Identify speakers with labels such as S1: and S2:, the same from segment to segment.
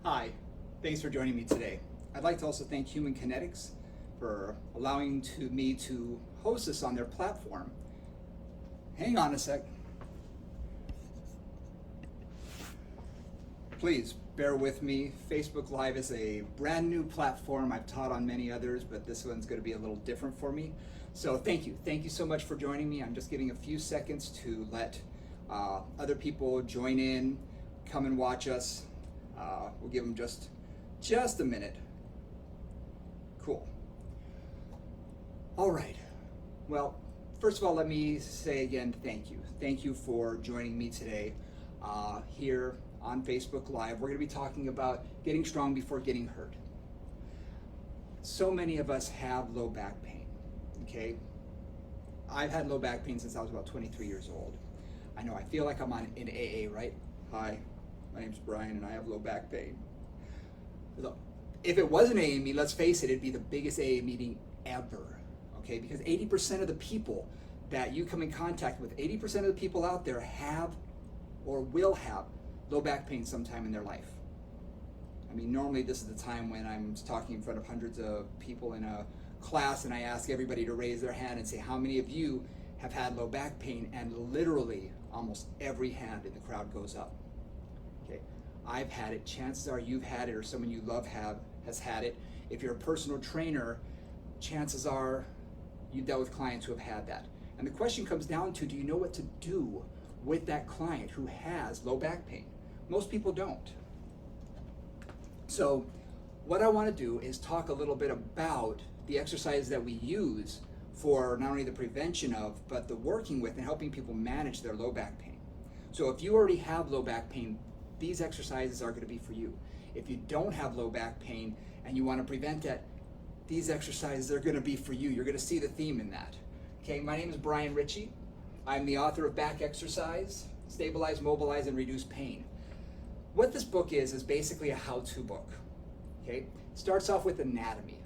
S1: Hi, thanks for joining me today. I'd like to also thank Human Kinetics for allowing me to host this on their platform. Hang on a sec. Please bear with me. Facebook Live is a brand new platform. I've taught on many others, but this one's going to be a little different for me. So thank you. Thank you so much for joining me. I'm just giving a few seconds to let other people join in, come and watch us. We'll give them just a minute. Cool. All right. Well, first of all, let me say again, thank you. Thank you for joining me today here on Facebook Live. We're going to be talking about getting strong before getting hurt. So many of us have low back pain, okay? I've had low back pain since I was about 23 years old. I know, I feel like I'm in AA, right? Hi, my name's Brian and I have low back pain. Look, if it was an AA meeting, let's face it, it'd be the biggest AA meeting ever, okay? Because 80% of the people that you come in contact with, 80% of the people out there have or will have low back pain sometime in their life. I mean, normally this is the time when I'm talking in front of hundreds of people in a class and I ask everybody to raise their hand and say, how many of you have had low back pain? And literally almost every hand in the crowd goes up. Okay, I've had it. Chances are you've had it, or someone you love has had it. If you're a personal trainer, chances are you've dealt with clients who have had that. And the question comes down to, do you know what to do with that client who has low back pain? Most people don't. So what I want to do is talk a little bit about the exercises that we use for not only the prevention of, but the working with and helping people manage their low back pain. So if you already have low back pain, these exercises are going to be for you. If you don't have low back pain and you want to prevent that, these exercises are going to be for you. You're going to see the theme in that. Okay, my name is Brian Ritchie. I'm the author of Back Exercise, Stabilize, Mobilize, and Reduce Pain. What this book is basically a how-to book. Okay, starts off with anatomy.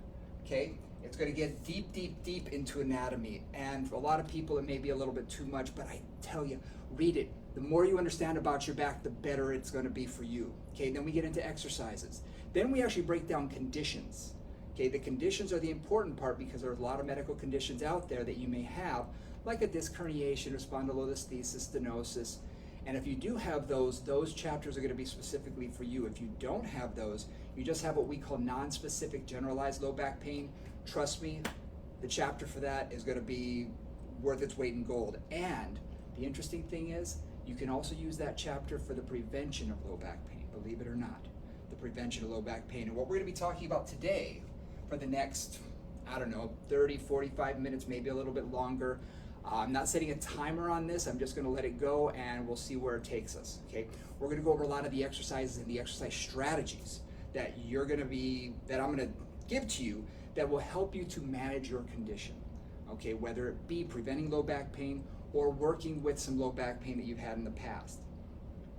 S1: Okay, it's going to get deep, deep, deep into anatomy, and for a lot of people it may be a little bit too much, but I tell you, read it. The more you understand about your back, the better it's going to be for you. Okay, then we get into exercises. Then we actually break down conditions. Okay, the conditions are the important part because there are a lot of medical conditions out there that you may have, like a disc herniation or spondylolisthesis, stenosis. And if you do have those chapters are going to be specifically for you. If you don't have those, you just have what we call non-specific generalized low back pain. Trust me, the chapter for that is going to be worth its weight in gold. And the interesting thing is, you can also use that chapter for the prevention of low back pain, believe it or not, the prevention of low back pain. And what we're going to be talking about today for the next, 30, 45 minutes, maybe a little bit longer. I'm not setting a timer on this. I'm just going to let it go and we'll see where it takes us. Okay, we're going to go over a lot of the exercises and the exercise strategies that I'm going to give to you that will help you to manage your condition. Okay, whether it be preventing low back pain or working with some low back pain that you've had in the past.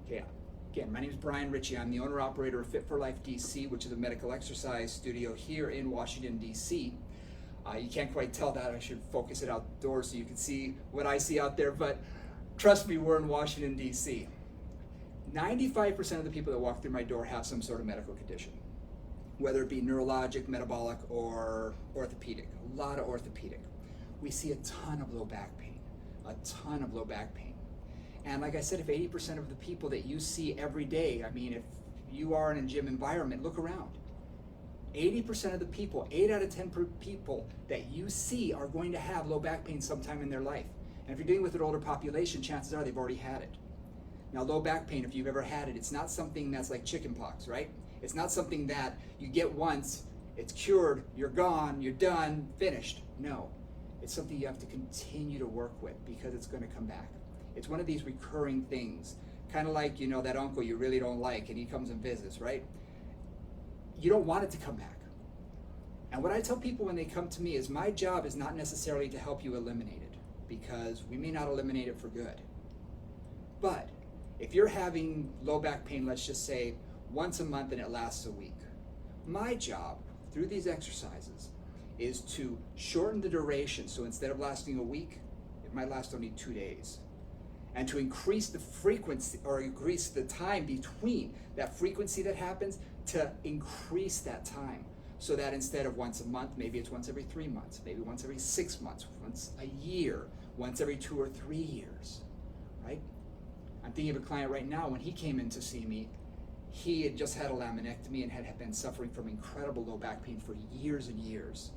S1: Okay, again, my name is Brian Ritchie. I'm the owner-operator of Fit for Life DC, which is a medical exercise studio here in Washington, DC. You can't quite tell that. I should focus it outdoors so you can see what I see out there, but trust me, we're in Washington, DC. 95% of the people that walk through my door have some sort of medical condition, whether it be neurologic, metabolic, or orthopedic. A lot of orthopedic. We see a ton of low back pain, a ton of low back pain. And like I said, if 80% of the people that you see every day, I mean, if you are in a gym environment, look around. 80% of the people, 8 out of 10 people that you see are going to have low back pain sometime in their life. And if you're dealing with an older population, chances are they've already had it. Now, low back pain, if you've ever had it, it's not something that's like chicken pox, right? It's not something that you get once, it's cured, you're gone, you're done, finished. No, it's something you have to continue to work with because it's going to come back. It's one of these recurring things, kind of like, that uncle you really don't like and he comes and visits, right? You don't want it to come back. And what I tell people when they come to me is my job is not necessarily to help you eliminate it, because we may not eliminate it for good. But if you're having low back pain, let's just say once a month and it lasts a week, my job through these exercises is to shorten the duration. So instead of lasting a week, it might last only 2 days. And to increase the frequency or increase the time between that frequency that happens to increase that time so that instead of once a month, maybe it's once every 3 months, maybe once every 6 months, once a year, once every 2 or 3 years, right? I'm thinking of a client right now. When he came in to see me, he had just had a laminectomy and had been suffering from incredible low back pain for years and years.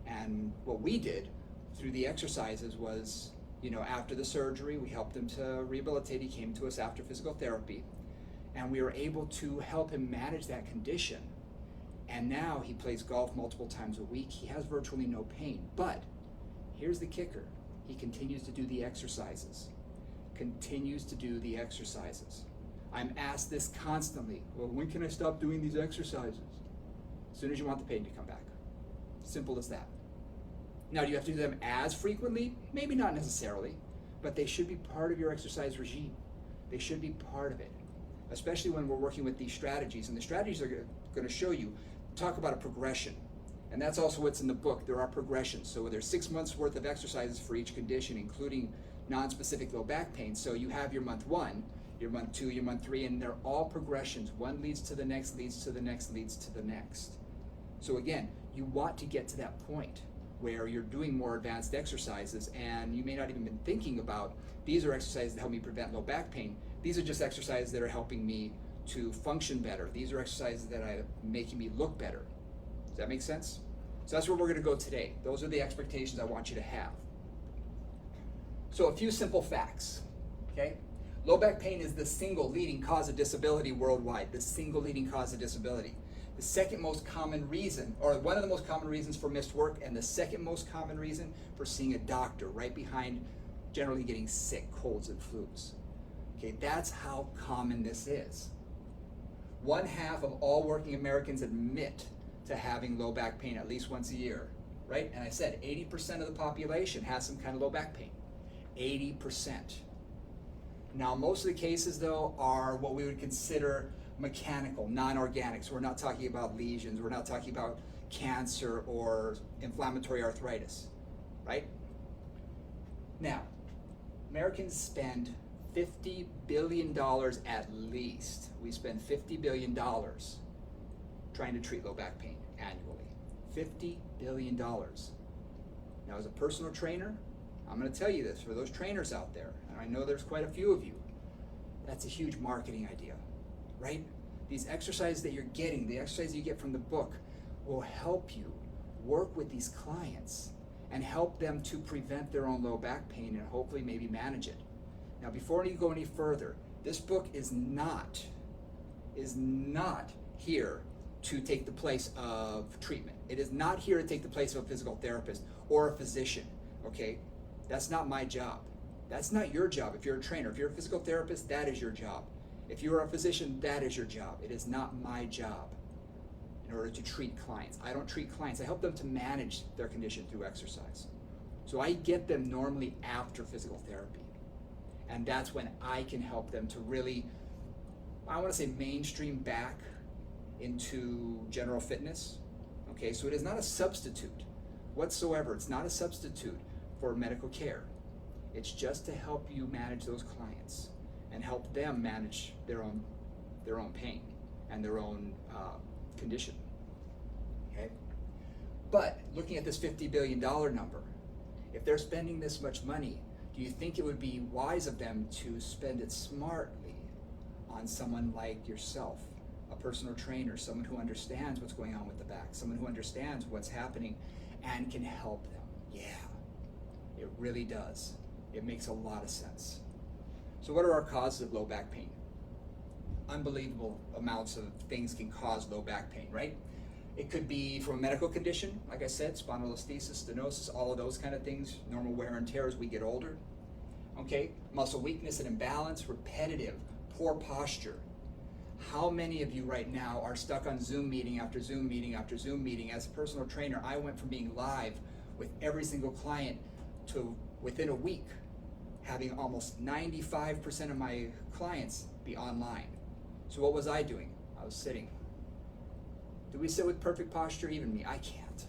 S1: And what we did through the exercises was, after the surgery, we helped him to rehabilitate. He came to us after physical therapy, and we were able to help him manage that condition. And now he plays golf multiple times a week. He has virtually no pain. But here's the kicker. He continues to do the exercises. I'm asked this constantly. Well, when can I stop doing these exercises? As soon as you want the pain to come back. Simple as that. Now, do you have to do them as frequently? Maybe not necessarily, but they should be part of your exercise regime. They should be part of it, especially when we're working with these strategies. And the strategies are going to show you, talk about a progression. And that's also what's in the book. There are progressions. So there's 6 months worth of exercises for each condition, including non-specific low back pain. So you have your month 1, your month 2, your month 3, and they're all progressions. One leads to the next, leads to the next, leads to the next. So again, you want to get to that point where you're doing more advanced exercises, and you may not even been thinking about, these are exercises that help me prevent low back pain. These are just exercises that are helping me to function better. These are exercises that are making me look better. Does that make sense? So that's where we're going to go today. Those are the expectations I want you to have. So a few simple facts, okay? Low back pain is the single leading cause of disability worldwide, the single leading cause of disability. The second most common reason, or one of the most common reasons for missed work, and the second most common reason for seeing a doctor, right behind generally getting sick, colds and flus. Okay, that's how common this is. 1/2 of all working Americans admit to having low back pain at least once a year, right? And I said 80% of the population has some kind of low back pain. 80%. Now, most of the cases, though, are what we would consider mechanical, non-organic. So we're not talking about lesions, we're not talking about cancer or inflammatory arthritis, right? Now, Americans spend $50 billion at least. We spend $50 billion trying to treat low back pain annually. $50 billion. Now, as a personal trainer, I'm going to tell you this for those trainers out there, and I know there's quite a few of you, that's a huge marketing idea, right? These exercises that you're getting, the exercises you get from the book, will help you work with these clients and help them to prevent their own low back pain and hopefully maybe manage it. Now, before you go any further, this book is not here to take the place of treatment. It is not here to take the place of a physical therapist or a physician, okay? That's not my job. That's not your job. If you're a trainer, if you're a physical therapist, that is your job. If you're a physician, that is your job. It is not my job in order to treat clients. I don't treat clients. I help them to manage their condition through exercise. So I get them normally after physical therapy. And that's when I can help them to really, I want to say, mainstream back into general fitness. Okay, so it is not a substitute whatsoever. It's not a substitute for medical care. It's just to help you manage those clients and help them manage their own pain and their own condition. Okay, but looking at this $50 billion number, if they're spending this much money, do you think it would be wise of them to spend it smartly on someone like yourself, a personal trainer, someone who understands what's going on with the back, someone who understands what's happening and can help them? Yeah, it really does. It makes a lot of sense. So what are our causes of low back pain? Unbelievable amounts of things can cause low back pain, right? It could be from a medical condition, like I said, spondylolisthesis, stenosis, all of those kind of things, normal wear and tear as we get older. Okay, muscle weakness and imbalance, repetitive, poor posture. How many of you right now are stuck on Zoom meeting after Zoom meeting after Zoom meeting? As a personal trainer, I went from being live with every single client to within a week having almost 95% of my clients be online. So what was I doing? I was sitting. Do we sit with perfect posture? Even me, I can't.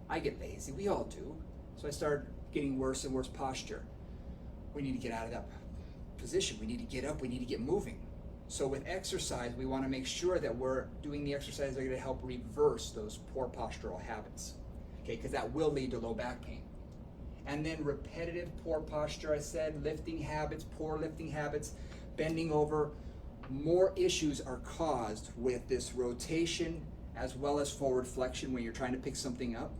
S1: I get lazy, we all do. So I started getting worse and worse posture. We need to get out of that position. We need to get up, we need to get moving. So with exercise, we want to make sure that we're doing the exercises that are going to help reverse those poor postural habits, okay, because that will lead to low back pain. And then repetitive poor posture, I said, lifting habits, poor lifting habits, bending over. More issues are caused with this rotation as well as forward flexion when you're trying to pick something up.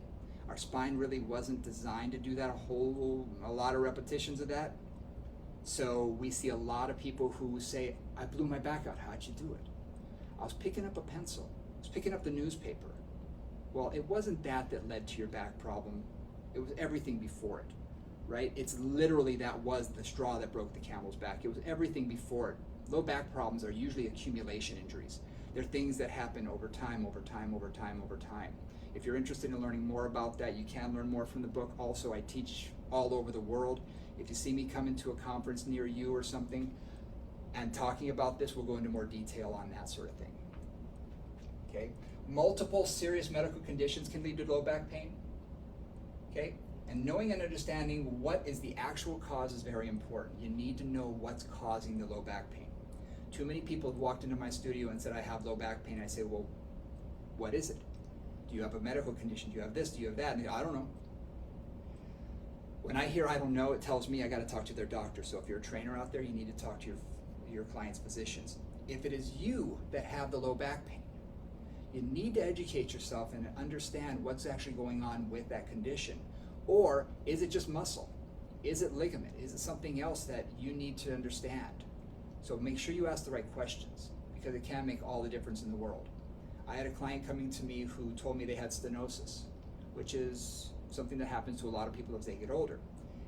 S1: Our spine really wasn't designed to do that, a lot of repetitions of that. So we see a lot of people who say, I blew my back out. How'd you do it? I was picking up a pencil. I was picking up the newspaper. Well, it wasn't that led to your back problem. It was everything before it, right? It's literally that was the straw that broke the camel's back. It was everything before it. Low back problems are usually accumulation injuries. They're things that happen over time. If you're interested in learning more about that, you can learn more from the book. Also, I teach all over the world. If you see me come into a conference near you or something and talking about this, we'll go into more detail on that sort of thing. Okay? Multiple serious medical conditions can lead to low back pain. Okay? And knowing and understanding what is the actual cause is very important. You need to know what's causing the low back pain. Too many people have walked into my studio and said, I have low back pain. I say, well, what is it? Do you have a medical condition? Do you have this? Do you have that? And they go, I don't know. When I hear I don't know, it tells me I got to talk to their doctor. So if you're a trainer out there, you need to talk to your client's physicians. If it is you that have the low back pain, you need to educate yourself and understand what's actually going on with that condition. Or is it just muscle? Is it ligament? Is it something else that you need to understand? So make sure you ask the right questions, because it can make all the difference in the world. I had a client coming to me who told me they had stenosis, which is something that happens to a lot of people as they get older.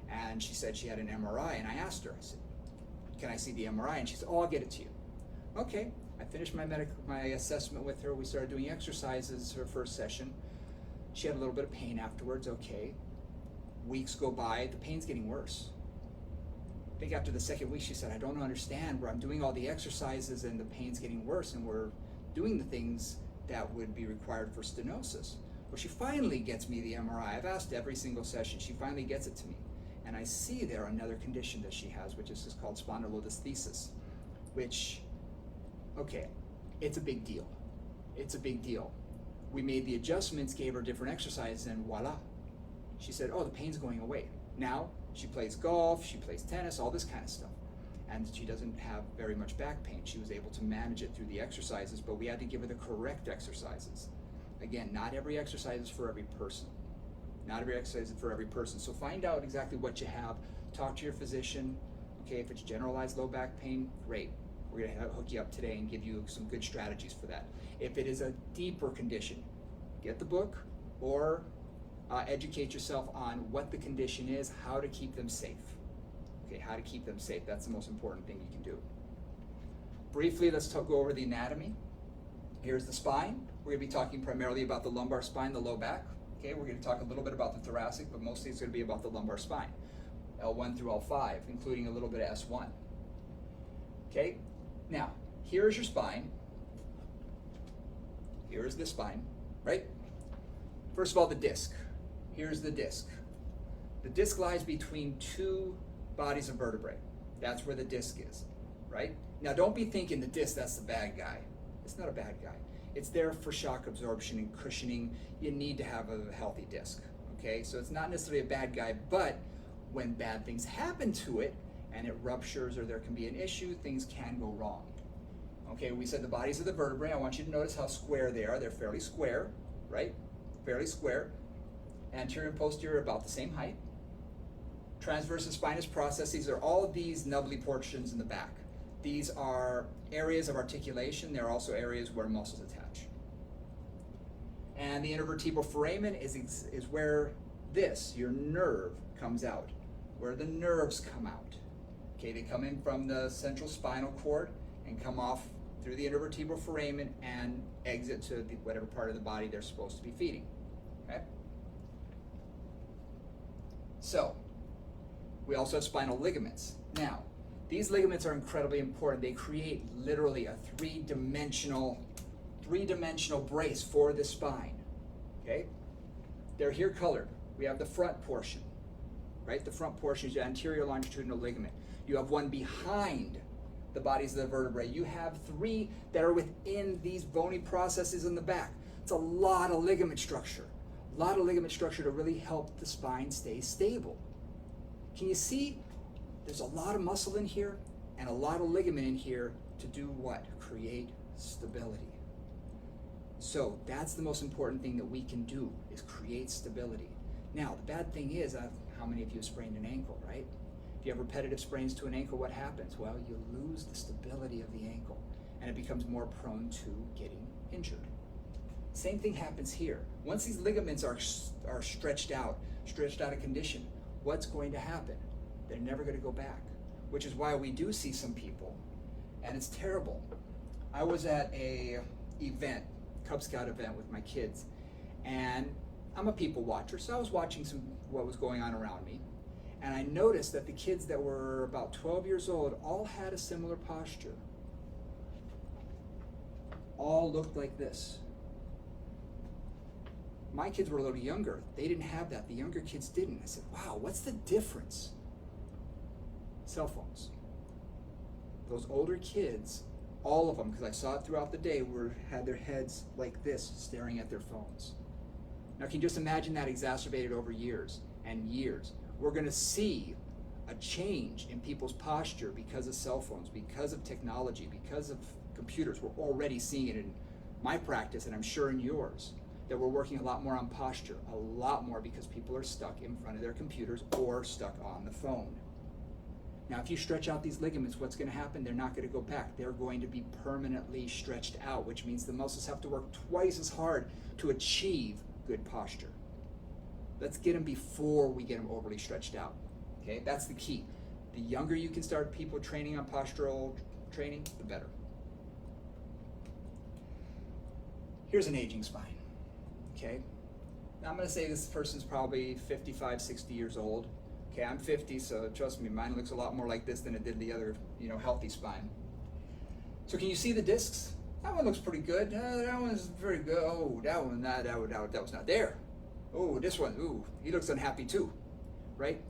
S1: And she said she had an MRI, and I asked her, I said, can I see the MRI? And she said, oh, I'll get it to you. Okay, I finished my assessment with her. We started doing exercises her first session. She had a little bit of pain afterwards, okay. Weeks go by, the pain's getting worse. I think after the second week, she said, I don't understand where I'm doing all the exercises and the pain's getting worse, and we're doing the things that would be required for stenosis. Well, she finally gets me the MRI. I've asked every single session. She finally gets it to me. And I see there another condition that she has, which is called spondylolisthesis, which, okay, it's a big deal. It's a big deal. We made the adjustments, gave her different exercises, and voila. She said, oh, the pain's going away. Now, she plays golf, she plays tennis, all this kind of stuff. And she doesn't have very much back pain. She was able to manage it through the exercises, but we had to give her the correct exercises. Again, not every exercise is for every person. Not every exercise is for every person. So find out exactly what you have. Talk to your physician. Okay, if it's generalized low back pain, great. We're going to hook you up today and give you some good strategies for that. If it is a deeper condition, get the book or educate yourself on what the condition is, how to keep them safe. Okay, how to keep them safe. That's the most important thing you can do. Briefly, let's go over the anatomy. Here's the spine. We're going to be talking primarily about the lumbar spine, the low back. Okay, we're going to talk a little bit about the thoracic, but mostly it's going to be about the lumbar spine. L1 through L5, including a little bit of S1. Okay, now, here's your spine. Here's the spine, right? First of all, the disc. Here's the disc. The disc lies between two bodies of vertebrae. That's where the disc is, right? Now, don't be thinking the disc, that's the bad guy. It's not a bad guy. It's there for shock absorption and cushioning. You need to have a healthy disc, okay? So it's not necessarily a bad guy, but when bad things happen to it and it ruptures or there can be an issue, things can go wrong. Okay, we said the bodies of the vertebrae. I want you to notice how square they are. They're fairly square, right? Fairly square. Anterior and posterior are about the same height. Transverse and spinous processes are all of these nubbly portions in the back. These are areas of articulation. They're also areas where muscles attach. And the intervertebral foramen is where your nerve comes out, where the nerves come out. Okay, they come in from the central spinal cord and come off through the intervertebral foramen and exit to whatever part of the body they're supposed to be feeding. Okay? So, we also have spinal ligaments. Now, these ligaments are incredibly important. They create literally a three-dimensional brace for the spine. Okay? They're here colored. We have the front portion, right? The front portion is your anterior longitudinal ligament. You have one behind the bodies of the vertebrae. You have 3 that are within these bony processes in the back. It's a lot of ligament structure. A lot of ligament structure to really help the spine stay stable. Can you see? There's a lot of muscle in here and a lot of ligament in here to do what? Create stability. So that's the most important thing that we can do, is create stability. Now, the bad thing is, how many of you have sprained an ankle, right? If you have repetitive sprains to an ankle, what happens? Well, you lose the stability of the ankle and it becomes more prone to getting injured. Same thing happens here. Once these ligaments are stretched out of condition, what's going to happen? They're never going to go back, which is why we do see some people, and it's terrible. I was at a event, Cub Scout event with my kids, and I'm a people watcher, so I was watching what was going on around me, and I noticed that the kids that were about 12 years old all had a similar posture. All looked like this. My kids were a little younger. They didn't have that. The younger kids didn't. I said, wow, what's the difference? Cell phones. Those older kids, all of them, because I saw it throughout the day, had their heads like this, staring at their phones. Now, can you just imagine that exacerbated over years and years? We're going to see a change in people's posture because of cell phones, because of technology, because of computers. We're already seeing it in my practice, and I'm sure in yours, that we're working a lot more on posture, a lot more, because people are stuck in front of their computers or stuck on the phone. Now, if you stretch out these ligaments, what's going to happen? They're not going to go back. They're going to be permanently stretched out, which means the muscles have to work twice as hard to achieve good posture. Let's get them before we get them overly stretched out. Okay, that's the key. The younger you can start people training on postural training, the better. Here's an aging spine. Okay, now I'm going to say this person's probably 55, 60 years old. Okay, I'm 50, so trust me, mine looks a lot more like this than it did the other, healthy spine. So can you see the discs? That one looks pretty good. That one's very good. Oh, that was not there. Oh, this one, ooh, he looks unhappy too, right?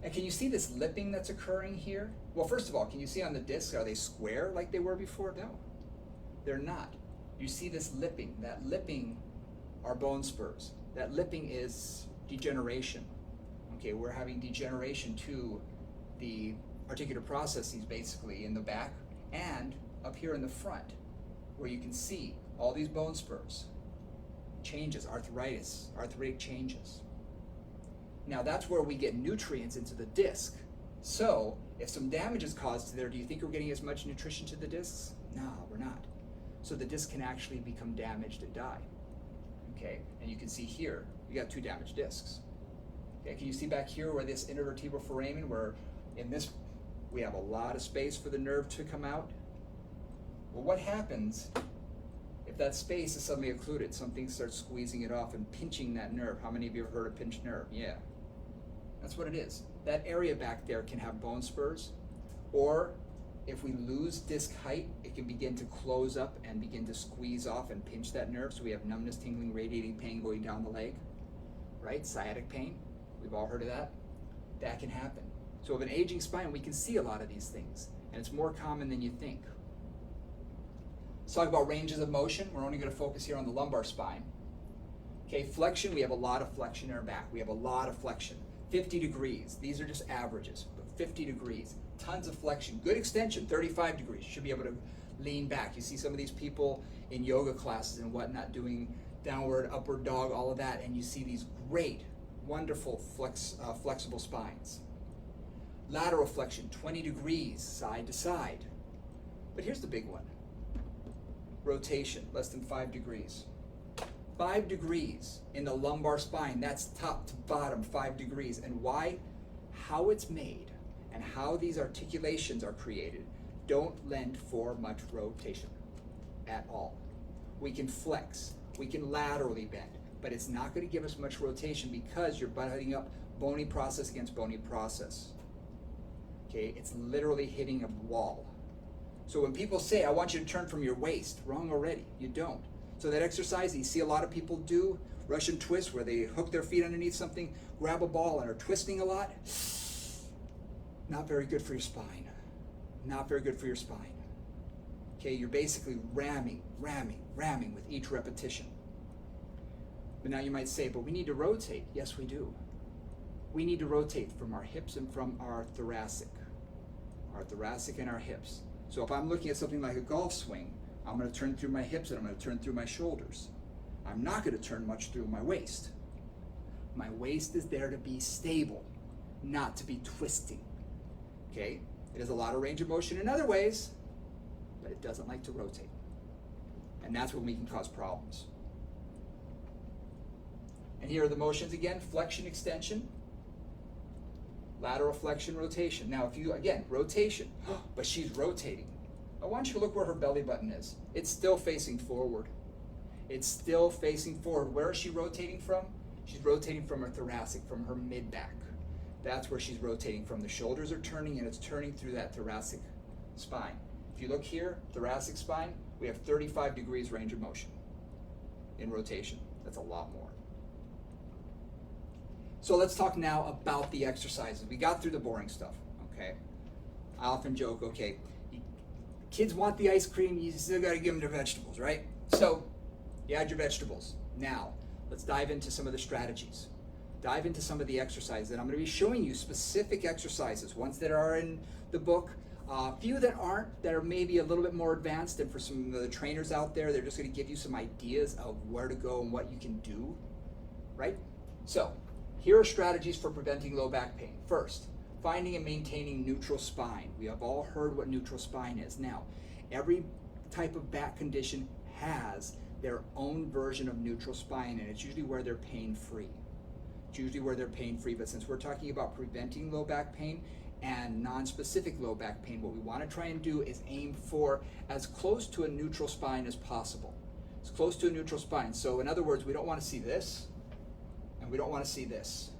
S1: And can you see this lipping that's occurring here? Well, first of all, can you see on the discs, are they square like they were before? No, they're not. You see this lipping. That lipping are bone spurs. That lipping is degeneration. Okay, we're having degeneration to the articular processes basically in the back and up here in the front, where you can see all these bone spurs, changes, arthritic changes. Now that's where we get nutrients into the disc. So if some damage is caused to there, do you think we're getting as much nutrition to the discs? No, we're not. So the disc can actually become damaged and die. Okay, and you can see here, we got 2 damaged discs. Okay, can you see back here where this intervertebral foramen, where in this we have a lot of space for the nerve to come out? Well, what happens if that space is suddenly occluded? Something starts squeezing it off and pinching that nerve. How many of you have heard of pinched nerve? Yeah, that's what it is. That area back there can have bone spurs, or if we lose disc height, it can begin to close up and begin to squeeze off and pinch that nerve. So we have numbness, tingling, radiating pain going down the leg, right? Sciatic pain, we've all heard of that. That can happen. So with an aging spine, we can see a lot of these things, and it's more common than you think. Let's talk about ranges of motion. We're only going to focus here on the lumbar spine. Okay, flexion, we have a lot of flexion in our back. We have a lot of flexion. 50 degrees, these are just averages, but 50 degrees. Tons of flexion. Good extension, 35 degrees. You should be able to lean back. You see some of these people in yoga classes and whatnot doing downward, upward dog, all of that, and you see these great, wonderful flexible spines. Lateral flexion, 20 degrees, side to side. But here's the big one. Rotation, less than 5 degrees. 5 degrees in the lumbar spine, that's top to bottom, 5 degrees. And why? How it's made and how these articulations are created don't lend for much rotation at all. We can flex, we can laterally bend, but it's not going to give us much rotation because you're butting up bony process against bony process. Okay, it's literally hitting a wall. So when people say, I want you to turn from your waist, wrong already, you don't. So that exercise that you see a lot of people do, Russian twist, where they hook their feet underneath something, grab a ball and are twisting a lot, not very good for your spine. not very good for your spine. Okay, you're basically ramming with each repetition. But now you might say, but we need to rotate. Yes, we do. We need to rotate from our hips and from our thoracic and our hips. So if I'm looking at something like a golf swing, I'm going to turn through my hips and I'm going to turn through my shoulders. I'm not going to turn much through my waist. My waist is there to be stable, not to be twisting. Okay? It has a lot of range of motion in other ways, but it doesn't like to rotate. And that's when we can cause problems. And here are the motions again: flexion, extension, lateral flexion, rotation. Now if you, again, rotation, but she's rotating. I want you to look where her belly button is. It's still facing forward. It's still facing forward. Where is she rotating from? She's rotating from her thoracic, from her mid-back. That's where she's rotating from. The shoulders are turning and it's turning through that thoracic spine. If you look here, thoracic spine, we have 35 degrees range of motion in rotation. That's a lot more. So let's talk now about the exercises. We got through the boring stuff, okay? I often joke, okay, kids want the ice cream, you still gotta give them their vegetables, right? So you add your vegetables. Now, let's dive into some of the strategies. Dive into some of the exercises, and I'm gonna be showing you specific exercises, ones that are in the book, a few that aren't, that are maybe a little bit more advanced, and for some of the trainers out there, they're just gonna give you some ideas of where to go and what you can do, right? So, here are strategies for preventing low back pain. First, finding and maintaining neutral spine. We have all heard what neutral spine is. Now, every type of back condition has their own version of neutral spine, and it's usually where they're pain-free. It's usually where they're pain-free, but since we're talking about preventing low back pain and non-specific low back pain, what we want to try and do is aim for as close to a neutral spine as possible. As close to a neutral spine. So in other words, we don't want to see this, and we don't want to see this.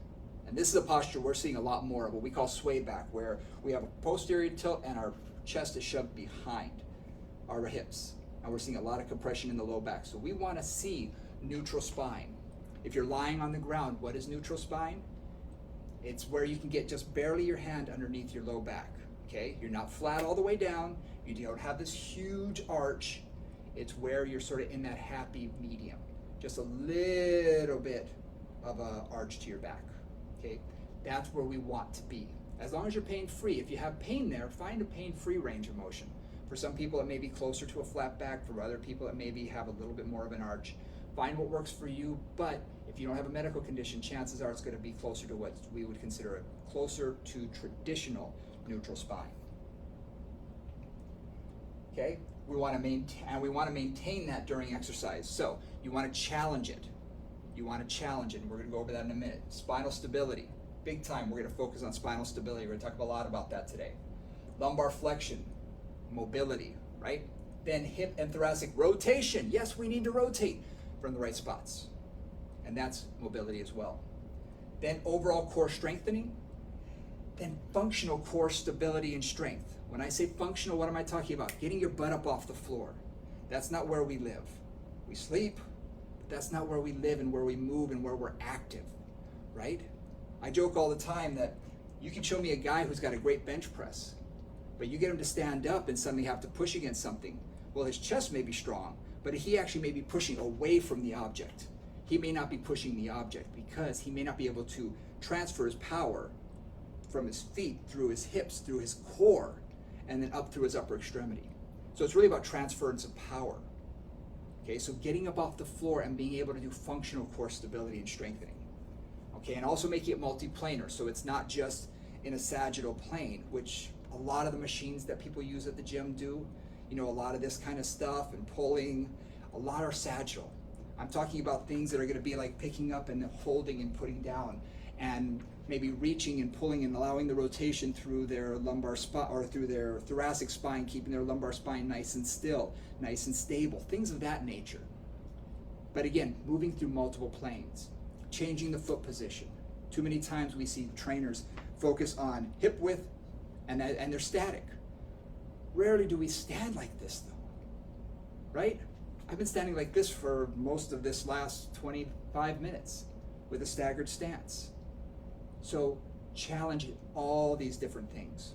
S1: And this is a posture we're seeing a lot more of, what we call sway back, where we have a posterior tilt and our chest is shoved behind our hips. And we're seeing a lot of compression in the low back. So we want to see neutral spine. If you're lying on the ground, what is neutral spine? It's where you can get just barely your hand underneath your low back, okay? You're not flat all the way down. You don't have this huge arch. It's where you're sort of in that happy medium. Just a little bit of a arch to your back, okay? That's where we want to be. As long as you're pain-free. If you have pain there, find a pain-free range of motion. For some people, it may be closer to a flat back. For other people, it maybe have a little bit more of an arch. Find what works for you, but if you don't have a medical condition, chances are it's going to be closer to what we would consider closer to traditional neutral spine. Okay? We want to maintain that during exercise. So you want to challenge it. You want to challenge it, and we're going to go over that in a minute. Spinal stability, big time. We're going to focus on spinal stability. We're going to talk a lot about that today. Lumbar flexion, mobility, right? Then hip and thoracic rotation. Yes, we need to rotate from the right spots, and that's mobility as well. Then overall core strengthening. Then functional core stability and strength. When I say functional, what am I talking about? Getting your butt up off the floor. That's not where we live. We sleep, but that's not where we live and where we move and where we're active, right? I joke all the time that you can show me a guy who's got a great bench press, but you get him to stand up and suddenly have to push against something. Well, his chest may be strong, but he actually may be pushing away from the object. He may not be pushing the object because he may not be able to transfer his power from his feet through his hips, through his core, and then up through his upper extremity. So it's really about transference of power. Okay, so getting up off the floor and being able to do functional core stability and strengthening. Okay, and also making it multiplanar, so it's not just in a sagittal plane, which a lot of the machines that people use at the gym do. You know, a lot of this kind of stuff and pulling, a lot are sagittal. I'm talking about things that are going to be like picking up and holding and putting down, and maybe reaching and pulling and allowing the rotation through their lumbar spine or through their thoracic spine, keeping their lumbar spine nice and still, nice and stable, things of that nature. But again, moving through multiple planes, changing the foot position. Too many times we see trainers focus on hip width and they're static. Rarely do we stand like this though, right? I've been standing like this for most of this last 25 minutes with a staggered stance. So challenge all these different things.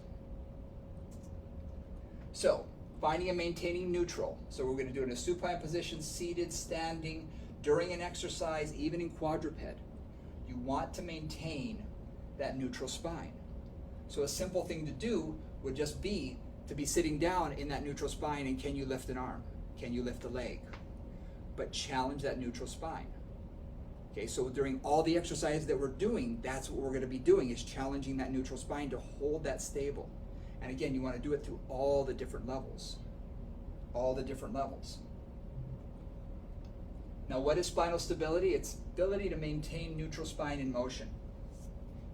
S1: So, finding and maintaining neutral. So we're going to do it in a supine position, seated, standing, during an exercise, even in quadruped. You want to maintain that neutral spine. So a simple thing to do would just be to be sitting down in that neutral spine, and can you lift an arm? Can you lift a leg? But challenge that neutral spine. Okay, so during all the exercises that we're doing, that's what we're going to be doing, is challenging that neutral spine to hold that stable. And again, you want to do it through all the different levels. All the different levels. Now, what is spinal stability? It's ability to maintain neutral spine in motion.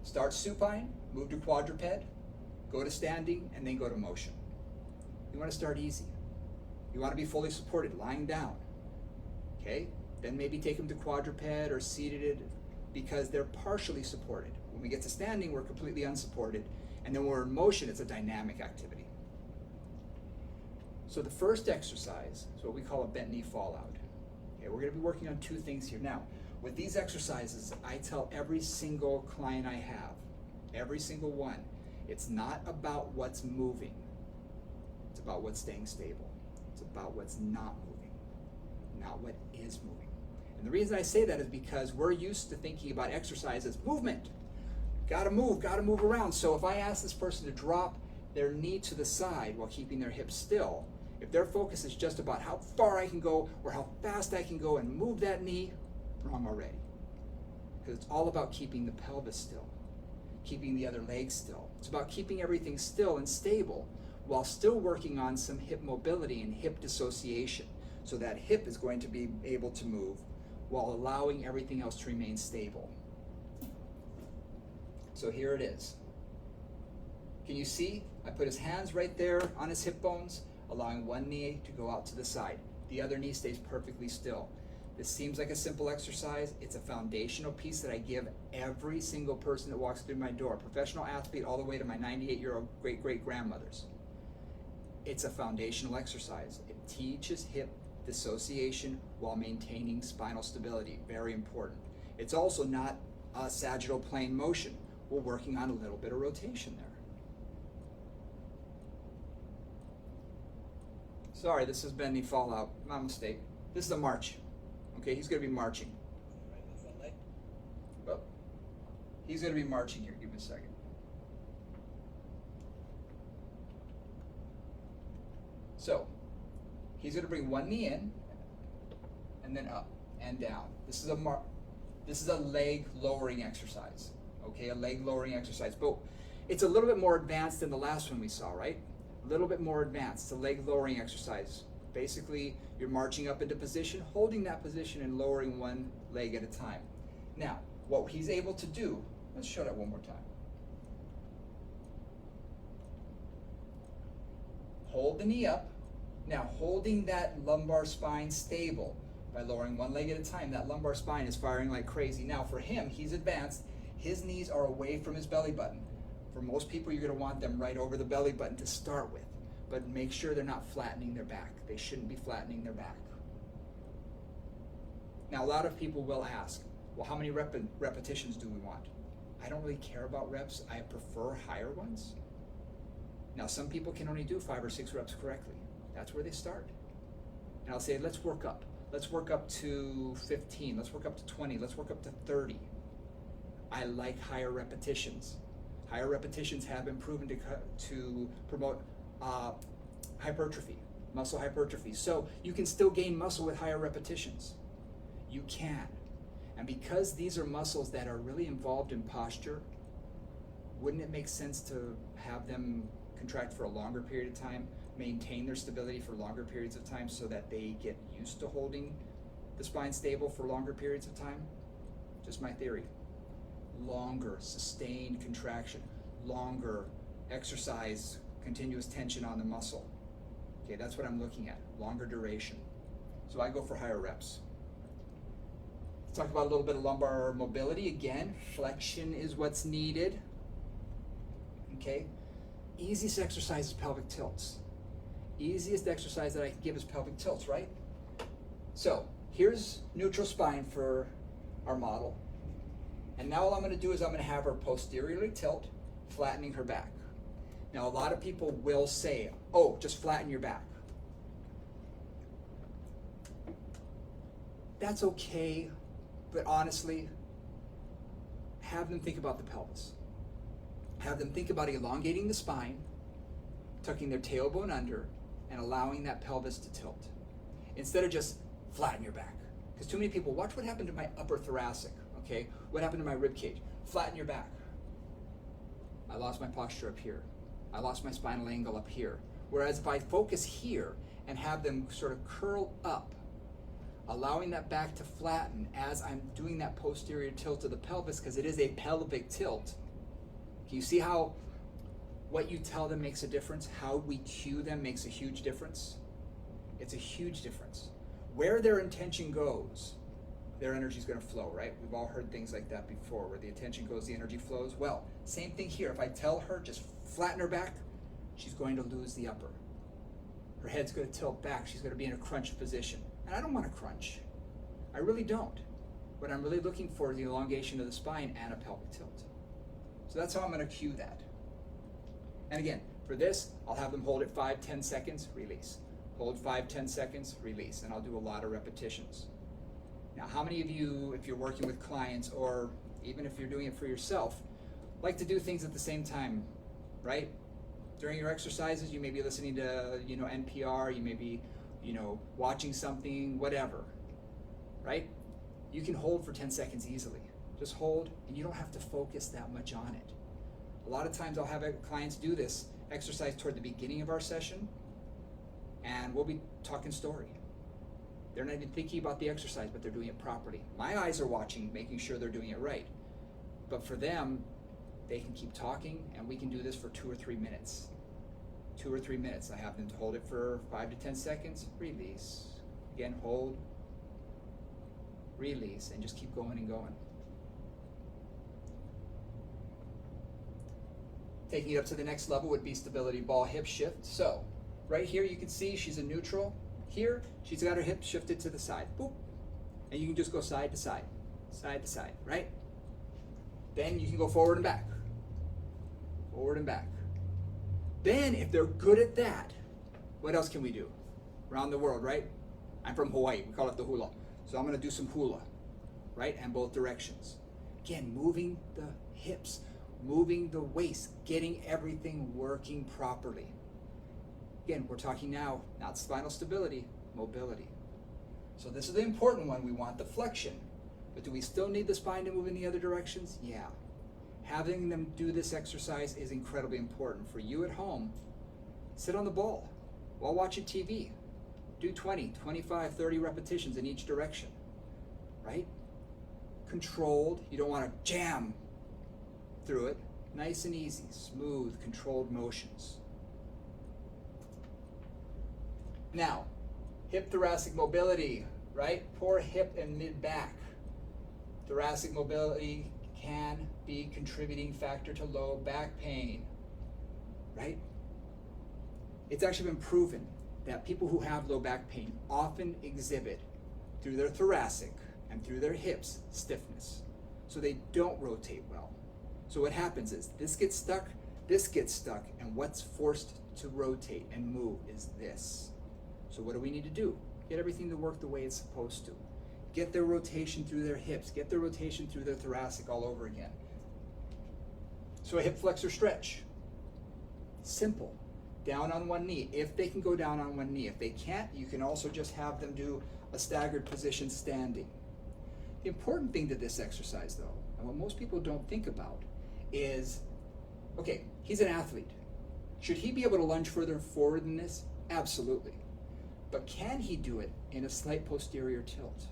S1: Start supine, move to quadruped, go to standing, and then go to motion. You want to start easy. You want to be fully supported, lying down. Okay? Then maybe take them to quadruped or seated, because they're partially supported. When we get to standing, we're completely unsupported. And then when we're in motion, it's a dynamic activity. So the first exercise is what we call a bent knee fallout. Okay, we're going to be working on two things here. Now, with these exercises, I tell every single client I have, every single one, it's not about what's moving. It's about what's staying stable. It's about what's not moving, not what is moving. And the reason I say that is because we're used to thinking about exercise as movement. Gotta move around. So if I ask this person to drop their knee to the side while keeping their hips still, if their focus is just about how far I can go or how fast I can go and move that knee, wrong already. Because it's all about keeping the pelvis still, keeping the other leg still. It's about keeping everything still and stable while still working on some hip mobility and hip dissociation. So that hip is going to be able to move while allowing everything else to remain stable. So here it is. Can you see? I put his hands right there on his hip bones, allowing one knee to go out to the side. The other knee stays perfectly still. This seems like a simple exercise. It's a foundational piece that I give every single person that walks through my door, professional athlete all the way to my 98-year-old great-great-grandmothers. It's a foundational exercise. It teaches hip dissociation while maintaining spinal stability. Very important. It's also not a sagittal plane motion. We're working on a little bit of rotation there. Sorry, this has been the fallout. My mistake. This is a march. Okay, he's going to be marching. Oh, he's going to be marching here. Give me a second. So, he's going to bring one knee in, and then up and down. This is a leg lowering exercise. Okay, a leg lowering exercise. But it's a little bit more advanced than the last one we saw, right? A little bit more advanced. It's a leg lowering exercise. Basically, you're marching up into position, holding that position, and lowering one leg at a time. Now, what he's able to do, let's show that one more time. Hold the knee up. Now, holding that lumbar spine stable by lowering one leg at a time, that lumbar spine is firing like crazy. Now, for him, he's advanced. His knees are away from his belly button. For most people, you're going to want them right over the belly button to start with. But make sure they're not flattening their back. They shouldn't be flattening their back. Now, a lot of people will ask, well, how many repetitions do we want? I don't really care about reps. I prefer higher ones. Now, some people can only do 5 or 6 reps correctly. That's where they start. And I'll say, let's work up. Let's work up to 15. Let's work up to 20. Let's work up to 30. I like higher repetitions. Higher repetitions have been proven to promote hypertrophy, muscle hypertrophy. So you can still gain muscle with higher repetitions. You can. And because these are muscles that are really involved in posture, wouldn't it make sense to have them contract for a longer period of time, maintain their stability for longer periods of time so that they get used to holding the spine stable for longer periods of time? Just my theory. Longer, sustained contraction, longer exercise, continuous tension on the muscle. Okay, that's what I'm looking at, longer duration. So I go for higher reps. Let's talk about a little bit of lumbar mobility. Again, flexion is what's needed. Okay, easiest exercise is pelvic tilts. Easiest exercise that I can give is pelvic tilts, right? So here's neutral spine for our model. And now all I'm going to do is I'm going to have her posteriorly tilt, flattening her back. Now, a lot of people will say, oh, just flatten your back. That's okay, but honestly, have them think about the pelvis. Have them think about elongating the spine, tucking their tailbone under, and allowing that pelvis to tilt. Instead of just flatten your back. Because too many people, watch what happened to my upper thoracic, okay? What happened to my rib cage? Flatten your back. I lost my posture up here. I lost my spinal angle up here. Whereas if I focus here and have them sort of curl up, allowing that back to flatten as I'm doing that posterior tilt of the pelvis, because it is a pelvic tilt. Can you see how what you tell them makes a difference? How we cue them makes a huge difference? It's a huge difference. Where their intention goes, their energy is going to flow, right? We've all heard things like that before, where the attention goes, the energy flows. Well, same thing here. If I tell her just flatten her back, she's going to lose the upper. Her head's going to tilt back. She's going to be in a crunch position. And I don't want to crunch. I really don't. What I'm really looking for is the elongation of the spine and a pelvic tilt. So that's how I'm going to cue that. And again, for this, I'll have them hold it 5-10 seconds, release. Hold 5-10 seconds, release. And I'll do a lot of repetitions. Now, how many of you, if you're working with clients or even if you're doing it for yourself, like to do things at the same time, right? During your exercises, you may be listening to, NPR, you may be, watching something, whatever, right? You can hold for 10 seconds easily. Just hold, and you don't have to focus that much on it. A lot of times I'll have clients do this exercise toward the beginning of our session, and we'll be talking story. They're not even thinking about the exercise, but they're doing it properly. My eyes are watching, making sure they're doing it right. But for them, they can keep talking, and we can do this for 2 or 3 minutes. 2 or 3 minutes. I have them to hold it for 5 to 10 seconds, release. Again, hold, release, and just keep going and going. Taking it up to the next level would be stability ball hip shift. So, right here you can see she's in neutral. Here, she's got her hip shifted to the side. Boop. And you can just go side to side, right? Then you can go forward and back. Forward and back. Then, if they're good at that, what else can we do? Around the world, right? I'm from Hawaii. We call it the hula. So I'm going to do some hula, right? And both directions. Again, moving the hips, moving the waist, getting everything working properly. Again, we're talking now, not spinal stability, mobility. So this is the important one. We want the flexion. But do we still need the spine to move in the other directions? Yeah. Having them do this exercise is incredibly important. For you at home, sit on the ball while watching TV. Do 20, 25, 30 repetitions in each direction, right? Controlled. You don't want to jam through it. Nice and easy, smooth, controlled motions. Now, hip thoracic mobility, right? Poor hip and mid-back. Thoracic mobility can be a contributing factor to low back pain, right? It's actually been proven that people who have low back pain often exhibit through their thoracic and through their hips stiffness. So they don't rotate well. So what happens is this gets stuck, and what's forced to rotate and move is this. So what do we need to do? Get everything to work the way it's supposed to. Get their rotation through their hips, get their rotation through their thoracic all over again. So a hip flexor stretch. Simple. Down on one knee, if they can go down on one knee. If they can't, you can also just have them do a staggered position standing. The important thing to this exercise though, and what most people don't think about is, okay, he's an athlete. Should he be able to lunge further forward than this? Absolutely. But can he do it in a slight posterior tilt?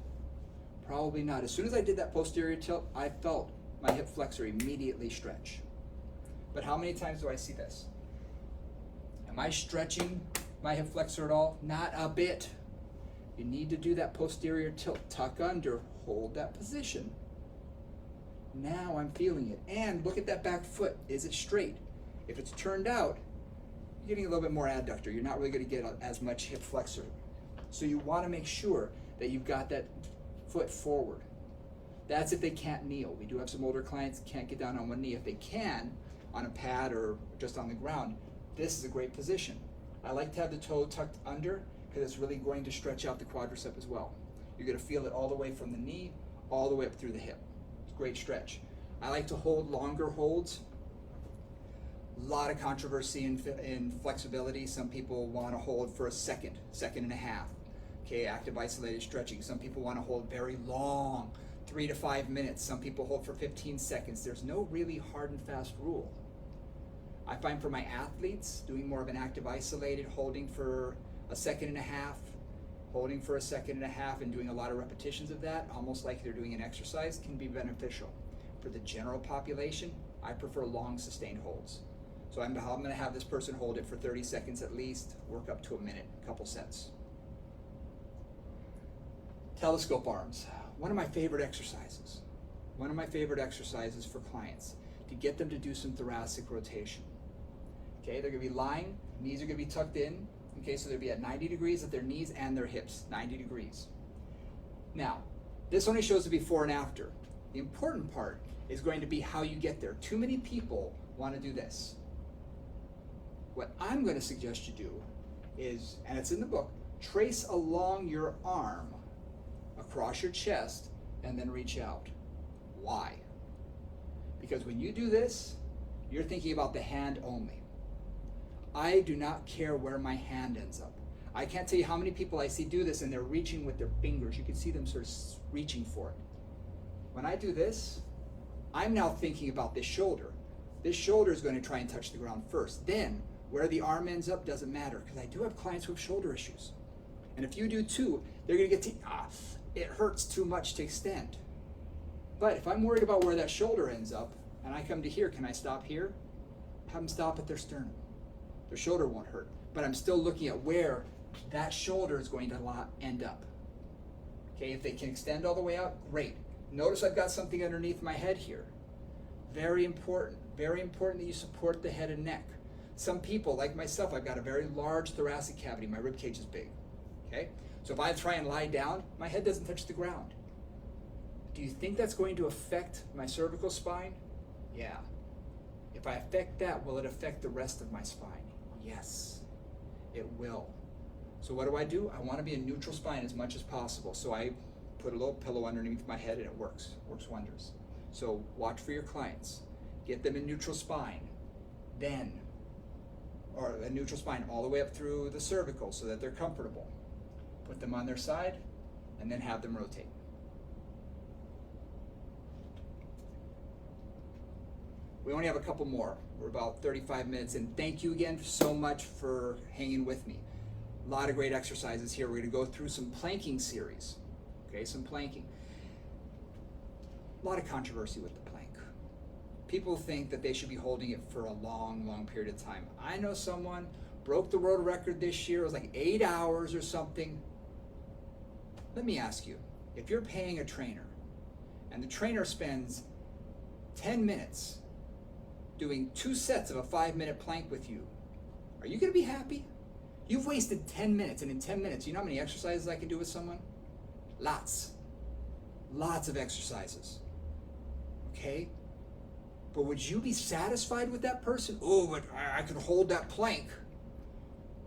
S1: Probably not. As soon as I did that posterior tilt, I felt my hip flexor immediately stretch. But how many times do I see this? Am I stretching my hip flexor at all? Not a bit. You need to do that posterior tilt. Tuck under, hold that position. Now I'm feeling it. And look at that back foot. Is it straight? If it's turned out, you're getting a little bit more adductor. You're not really going to get as much hip flexor. So you want to make sure that you've got that foot forward. That's if they can't kneel. We do have some older clients who can't get down on one knee. If they can, on a pad or just on the ground, this is a great position. I like to have the toe tucked under because it's really going to stretch out the quadricep as well. You're going to feel it all the way from the knee, all the way up through the hip. It's a great stretch. I like to hold longer holds. A lot of controversy in flexibility. Some people want to hold for a second, second and a half. Okay, active isolated stretching. Some people want to hold very long, 3 to 5 minutes. Some people hold for 15 seconds. There's no really hard and fast rule. I find for my athletes, doing more of an active isolated, holding for a second and a half, holding for a second and a half, and doing a lot of repetitions of that, almost like they're doing an exercise, can be beneficial. For the general population, I prefer long sustained holds. So I'm going to have this person hold it for 30 seconds at least, work up to a minute, a couple sets. Telescope arms, one of my favorite exercises. One of my favorite exercises for clients to get them to do some thoracic rotation. Okay, they're going to be lying, knees are going to be tucked in. Okay, so they'll be at 90 degrees at their knees and their hips, 90 degrees. Now, this only shows the before and after. The important part is going to be how you get there. Too many people want to do this. What I'm going to suggest you do is, and it's in the book, trace along your arm across your chest and then reach out. Why? Because when you do this, you're thinking about the hand only. I do not care where my hand ends up. I can't tell you how many people I see do this and they're reaching with their fingers. You can see them sort of reaching for it. When I do this, I'm now thinking about this shoulder. This shoulder is going to try and touch the ground first. Then, where the arm ends up doesn't matter, because I do have clients who have shoulder issues. And if you do too, they're going to get to, it hurts too much to extend. But if I'm worried about where that shoulder ends up, and I come to here, can I stop here? Have them stop at their sternum. Their shoulder won't hurt. But I'm still looking at where that shoulder is going to end up. Okay, if they can extend all the way out, great. Notice I've got something underneath my head here. Very important that you support the head and neck. Some people, like myself, I've got a very large thoracic cavity. My rib cage is big. Okay, so if I try and lie down, my head doesn't touch the ground. Do you think that's going to affect my cervical spine? Yeah. If I affect that, will it affect the rest of my spine? Yes, it will. So what do? I want to be a neutral spine as much as possible. So I put a little pillow underneath my head and it works wonders. So watch for your clients. Get them in neutral spine. Then, or a neutral spine all the way up through the cervical so that they're comfortable. Put them on their side and then have them rotate. We only have a couple more. We're about 35 minutes in. Thank you again so much for hanging with me. A lot of great exercises here. We're going to go through some planking series. Okay, some planking. A lot of controversy with the plank. People think that they should be holding it for a long period of time. I know someone broke the world record this year. It was like 8 hours or something. Let me ask you, if you're paying a trainer and the trainer spends 10 minutes doing 2 sets of a 5-minute plank with you, are you going to be happy? You've wasted 10 minutes, and in 10 minutes, you know how many exercises I can do with someone? Lots of exercises. Okay? But would you be satisfied with that person? Oh, but I can hold that plank.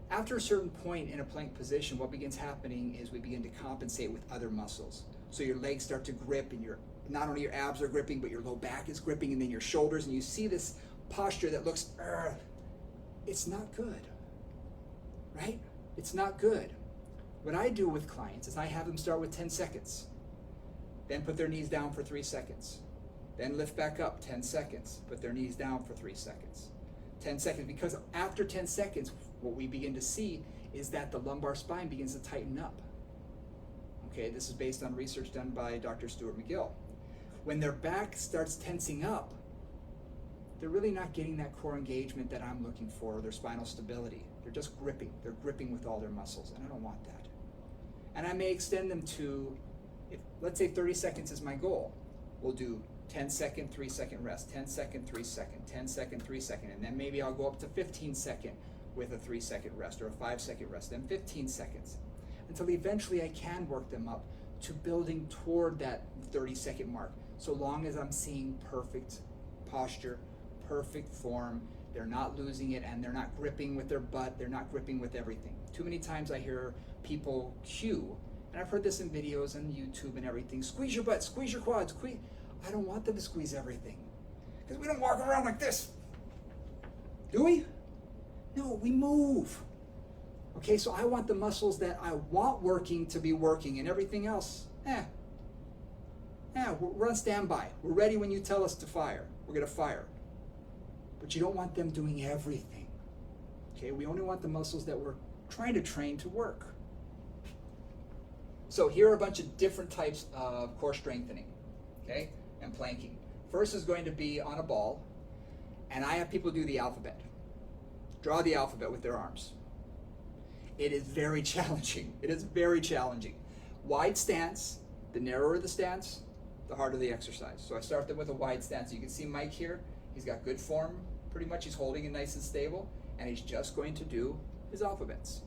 S1: After a certain point in a plank position, what begins happening is we begin to compensate with other muscles. So your legs start to grip, and not only your abs are gripping, but your low back is gripping, and then your shoulders, and you see this posture that looks, it's not good, right? It's not good. What I do with clients is I have them start with 10 seconds, then put their knees down for 3 seconds, then lift back up 10 seconds, put their knees down for 3 seconds, 10 seconds, because after 10 seconds, what we begin to see is that the lumbar spine begins to tighten up. Okay, this is based on research done by Dr. Stuart McGill. When their back starts tensing up, they're really not getting that core engagement that I'm looking for, their spinal stability. They're just gripping. They're gripping with all their muscles, and I don't want that. And I may extend them to, let's say 30 seconds is my goal. We'll do 10 second, 3 second rest, 10 second, 3 second, 10 second, 3 second, and then maybe I'll go up to 15 second with a 3 second rest or a 5 second rest, then 15 seconds, until eventually I can work them up to building toward that 30 second mark, so long as I'm seeing perfect posture, perfect form, they're not losing it, and they're not gripping with their butt, they're not gripping with everything. Too many times I hear people cue, and I've heard this in videos on YouTube and everything, squeeze your butt, squeeze your quads, squeeze. I don't want them to squeeze everything, because we don't walk around like this. Do we? No, we move. Okay, so I want the muscles that I want working to be working, and everything else, we're on standby. We're ready when you tell us to fire. We're gonna fire. But you don't want them doing everything. Okay, we only want the muscles that we're trying to train to work. So here are a bunch of different types of core strengthening, okay, and planking. First is going to be on a ball, and I have people do the alphabet. Draw the alphabet with their arms. It is very challenging. It is very challenging. Wide stance, the narrower the stance, the harder the exercise. So I start them with a wide stance. You can see Mike here, he's got good form, pretty much he's holding it nice and stable, and he's just going to do his alphabets.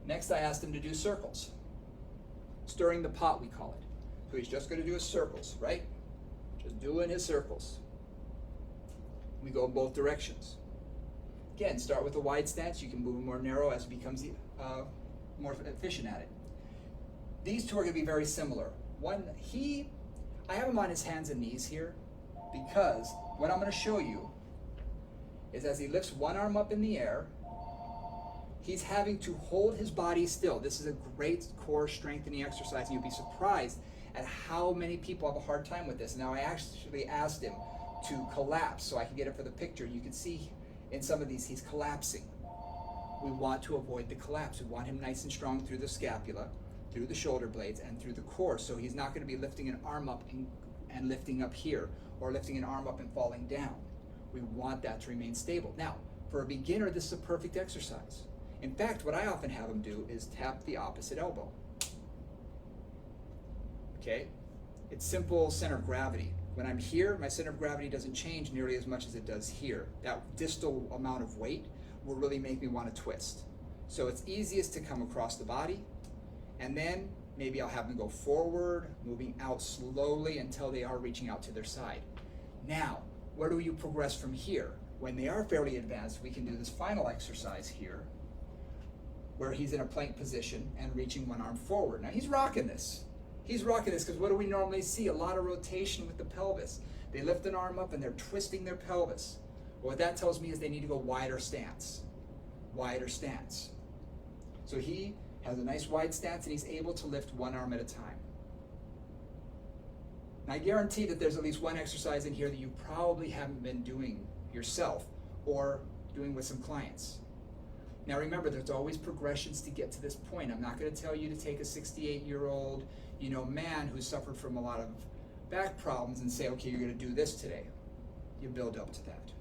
S1: Next I asked him to do circles. Stirring the pot, we call it. So he's just going to do his circles, right? Just doing his circles. We go in both directions. Again, start with a wide stance. You can move more narrow as he becomes more efficient at it. These two are going to be very similar. I have him on his hands and knees here because what I'm going to show you is as he lifts one arm up in the air, he's having to hold his body still. This is a great core strengthening exercise, and you'll be surprised at how many people have a hard time with this. Now, I actually asked him to collapse so I can get it for the picture. You can see in some of these, he's collapsing. We want to avoid the collapse. We want him nice and strong through the scapula, through the shoulder blades, and through the core. So he's not going to be lifting an arm up and lifting up here, or lifting an arm up and falling down. We want that to remain stable. Now, for a beginner, this is a perfect exercise. In fact, what I often have him do is tap the opposite elbow. Okay? It's simple center of gravity. When I'm here, my center of gravity doesn't change nearly as much as it does here. That distal amount of weight will really make me want to twist. So it's easiest to come across the body, and then maybe I'll have them go forward, moving out slowly until they are reaching out to their side. Now, where do you progress from here? When they are fairly advanced, we can do this final exercise here, where he's in a plank position and reaching one arm forward. Now he's rocking this. He's rocking this because what do we normally see? A lot of rotation with the pelvis. They lift an arm up and they're twisting their pelvis. What that tells me is they need to go wider stance. Wider stance. So he has a nice wide stance and he's able to lift one arm at a time. And I guarantee that there's at least one exercise in here that you probably haven't been doing yourself or doing with some clients. Now remember, there's always progressions to get to this point. I'm not going to tell you to take a 68-year-old, man who's suffered from a lot of back problems and say, okay, you're going to do this today. You build up to that.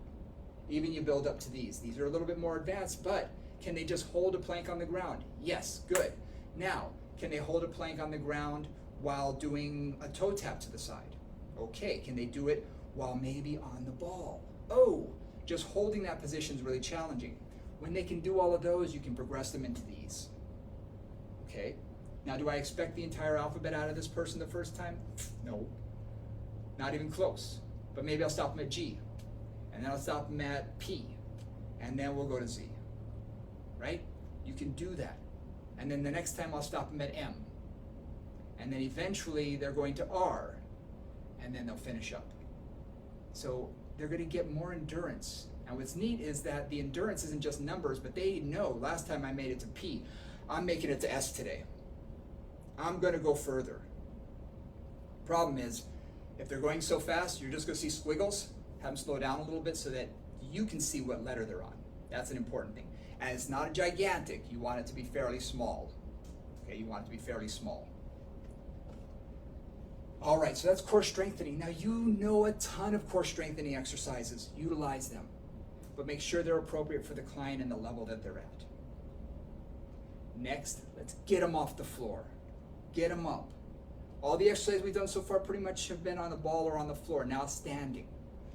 S1: Even you build up to these. These are a little bit more advanced, but can they just hold a plank on the ground? Yes, good. Now, can they hold a plank on the ground while doing a toe tap to the side? Okay, can they do it while maybe on the ball? Oh, just holding that position is really challenging. When they can do all of those, you can progress them into these. Okay? Now, do I expect the entire alphabet out of this person the first time? No. Not even close. But maybe I'll stop them at G. And then I'll stop them at P. And then we'll go to Z. Right? You can do that. And then the next time I'll stop them at M. And then eventually they're going to R. And then they'll finish up. So they're going to get more endurance. And what's neat is that the endurance isn't just numbers, but they know last time I made it to P, I'm making it to S today. I'm going to go further. Problem is, if they're going so fast, you're just going to see squiggles. Have them slow down a little bit so that you can see what letter they're on. That's an important thing. And it's not a gigantic. You want it to be fairly small. Okay, you want it to be fairly small. All right, so that's core strengthening. Now you know a ton of core strengthening exercises. Utilize them. But make sure they're appropriate for the client and the level that they're at. Next, let's get them off the floor. Get them up. All the exercises we've done so far pretty much have been on the ball or on the floor. Now standing.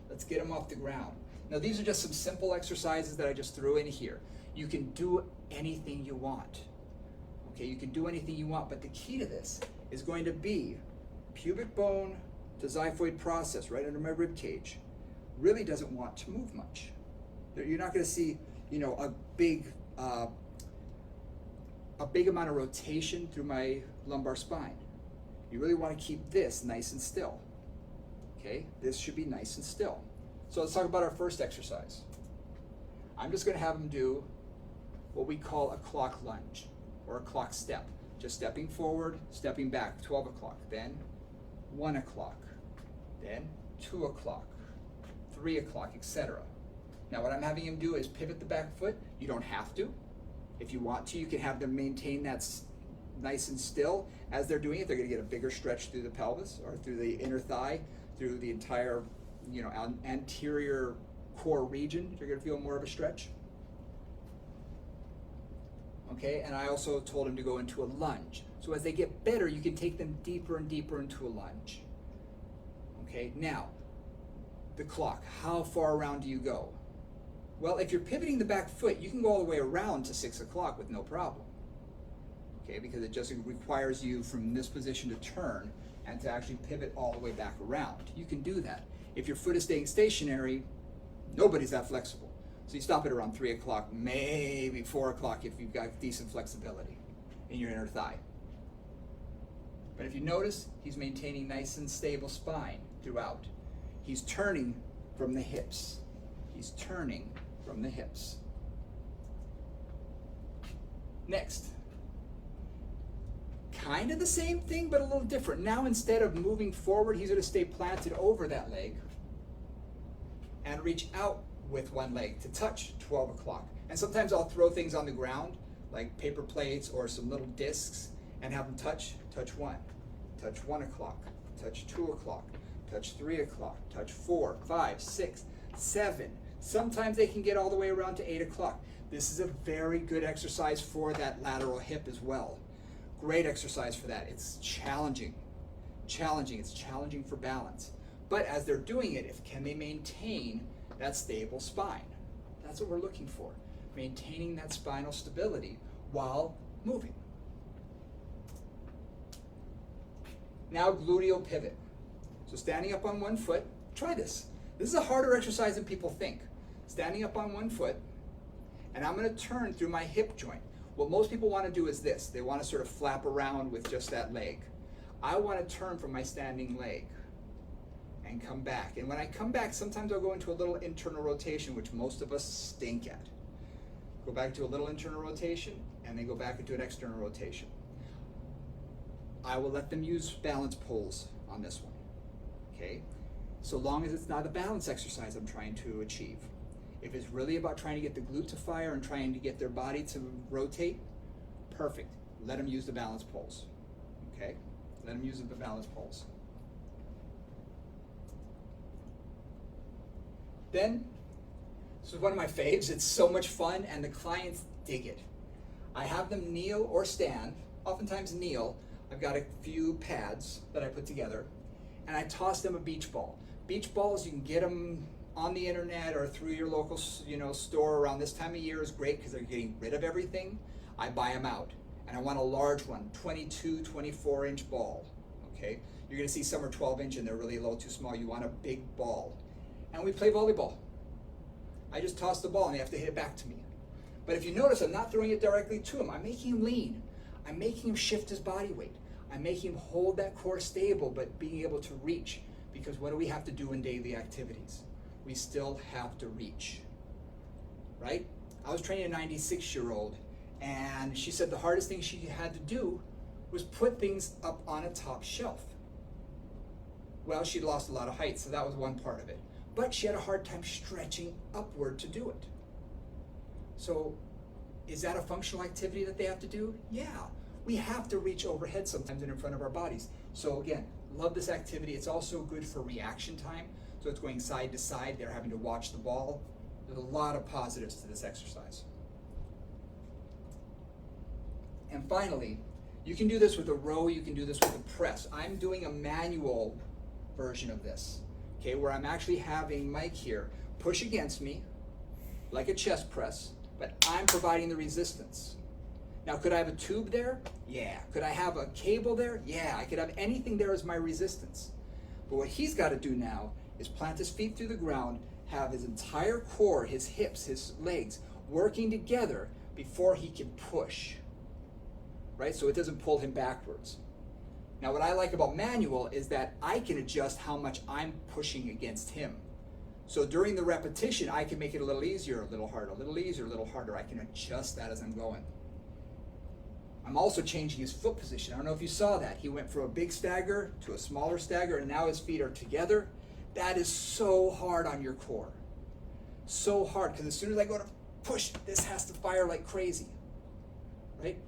S1: Let's get them off the ground. Now these are just some simple exercises that I just threw in here. You can do anything you want. Okay, you can do anything you want, but the key to this is going to be pubic bone to xiphoid process right under my rib cage. really doesn't want to move much. You're not going to see, a big amount of rotation through my lumbar spine. You really want to keep this nice and still. Okay, this should be nice and still. So let's talk about our first exercise. I'm just going to have them do what we call a clock lunge or a clock step. Just stepping forward, stepping back, 12 o'clock, then 1 o'clock, then 2 o'clock, 3 o'clock, etc. Now what I'm having them do is pivot the back foot. You don't have to. If you want to, you can have them maintain that nice and still. As they're doing it, they're going to get a bigger stretch through the pelvis or through the inner thigh, through the entire anterior core region. You're going to feel more of a stretch. Okay, and I also told him to go into a lunge. So as they get better, you can take them deeper and deeper into a lunge. Okay, now, the clock. How far around do you go? Well, if you're pivoting the back foot, you can go all the way around to 6 o'clock with no problem. Okay, because it just requires you from this position to turn and to actually pivot all the way back around. You can do that. If your foot is staying stationary, nobody's that flexible. So you stop it around 3 o'clock, maybe 4 o'clock if you've got decent flexibility in your inner thigh. But if you notice, he's maintaining nice and stable spine throughout. He's turning from the hips. He's turning from the hips. Next. Kind of the same thing, but a little different. Now instead of moving forward, he's going to stay planted over that leg and reach out with one leg to touch 12 o'clock. And sometimes I'll throw things on the ground, like paper plates or some little discs, and have them touch 1, touch 1 o'clock, touch 2 o'clock, touch 3 o'clock, touch 4, 5, 6, 7. Sometimes they can get all the way around to 8 o'clock. This is a very good exercise for that lateral hip as well. Great exercise for that. It's challenging. It's challenging for balance. But as they're doing it, can they maintain that stable spine? That's what we're looking for. Maintaining that spinal stability while moving. Now gluteal pivot. So standing up on one foot, try this. This is a harder exercise than people think. Standing up on one foot, and I'm going to turn through my hip joint. What most people want to do is this. They want to sort of flap around with just that leg. I want to turn from my standing leg and come back. And when I come back, sometimes I'll go into a little internal rotation, which most of us stink at. Go back to a little internal rotation, and then go back into an external rotation. I will let them use balance pulls on this one, okay? So long as it's not a balance exercise I'm trying to achieve. If it's really about trying to get the glute to fire and trying to get their body to rotate, perfect. Let them use the balance pulls, okay? Let them use the balance pulls. Then, this is one of my faves. It's so much fun, and the clients dig it. I have them kneel or stand, oftentimes kneel. I've got a few pads that I put together, and I toss them a beach ball. Beach balls, you can get them on the internet or through your local store around this time of year is great because they're getting rid of everything. I buy them out, and I want a large one, 22, 24-inch ball, okay? You're gonna see some are 12-inch and they're really a little too small. You want a big ball. And we play volleyball. I just toss the ball and they have to hit it back to me. But if you notice, I'm not throwing it directly to him. I'm making him lean. I'm making him shift his body weight. I'm making him hold that core stable, but being able to reach. Because what do we have to do in daily activities? We still have to reach, right? I was training a 96-year-old, and she said the hardest thing she had to do was put things up on a top shelf. Well, she'd lost a lot of height, so that was one part of it. But she had a hard time stretching upward to do it. So is that a functional activity that they have to do? Yeah. We have to reach overhead sometimes and in front of our bodies. So again, love this activity. It's also good for reaction time. So it's going side to side. They're having to watch the ball. There's a lot of positives to this exercise. And finally, you can do this with a row. You can do this with a press. I'm doing a manual version of this, okay, where I'm actually having Mike here push against me like a chest press, but I'm providing the resistance. Now, could I have a tube there? Yeah. Could I have a cable there? Yeah. I could have anything there as my resistance. But what he's got to do now is plant his feet through the ground have his entire core, his hips, his legs working together before he can push, right? So it doesn't pull him backwards. Now, what I like about manual is that I can adjust how much I'm pushing against him. So during the repetition, I can make it a little easier, a little harder, a little easier, a little harder. I can adjust that as I'm going. I'm also changing his foot position. I don't know if you saw that. He went from a big stagger to a smaller stagger, and now his feet are together. That is so hard on your core. So hard, because as soon as I go to push, this has to fire like crazy, right?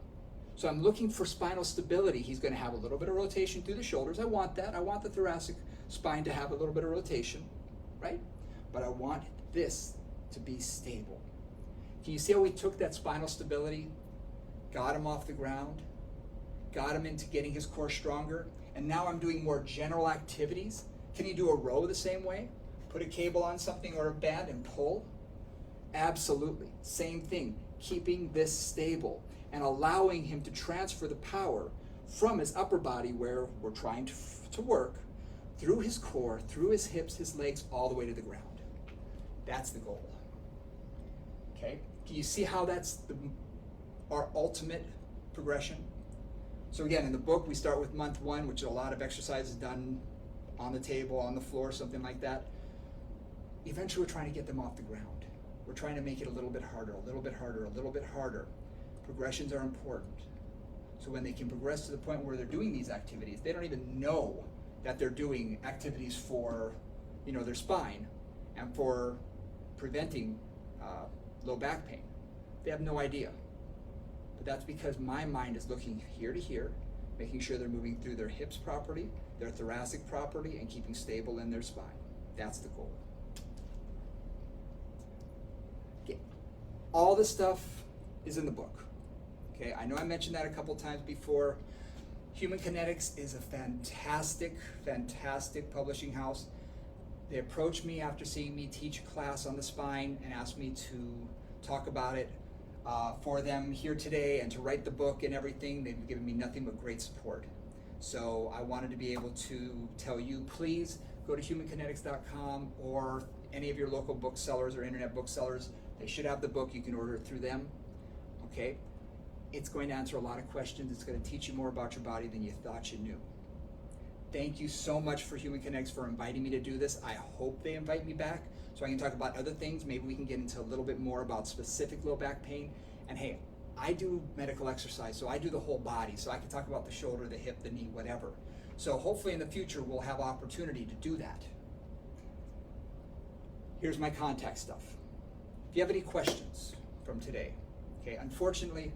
S1: So I'm looking for spinal stability. He's going to have a little bit of rotation through the shoulders. I want that. I want the thoracic spine to have a little bit of rotation, right? But I want this to be stable. Can you see how we took that spinal stability, got him off the ground, got him into getting his core stronger, and now I'm doing more general activities? Can you do a row the same way? Put a cable on something or a band and pull? Absolutely. Same thing. Keeping this stable and allowing him to transfer the power from his upper body, where we're trying to work, through his core, through his hips, his legs, all the way to the ground. That's the goal. Okay? Can you see how that's our ultimate progression? So again, in the book, we start with month 1, which is a lot of exercises done on the table, on the floor, something like that. Eventually, we're trying to get them off the ground. We're trying to make it a little bit harder, a little bit harder, a little bit harder. Progressions are important. So when they can progress to the point where they're doing these activities, they don't even know that they're doing activities for, their spine and for preventing low back pain. They have no idea. But that's because my mind is looking here to here, making sure they're moving through their hips properly, their thoracic properly, and keeping stable in their spine. That's the goal. Okay. All this stuff is in the book. Okay, I know I mentioned that a couple times before. Human Kinetics is a fantastic, fantastic publishing house. They approached me after seeing me teach a class on the spine and asked me to talk about it for them here today and to write the book and everything. They've given me nothing but great support. So I wanted to be able to tell you, please go to humankinetics.com or any of your local booksellers or internet booksellers. They should have the book. You can order it through them. Okay? It's going to answer a lot of questions. It's going to teach you more about your body than you thought you knew. Thank you so much for Human Kinetics for inviting me to do this. I hope they invite me back so I can talk about other things. Maybe we can get into a little bit more about specific low back pain. And hey, I do medical exercise, so I do the whole body. So I can talk about the shoulder, the hip, the knee, whatever. So hopefully in the future we'll have opportunity to do that. Here's my contact stuff. If you have any questions from today, okay, unfortunately,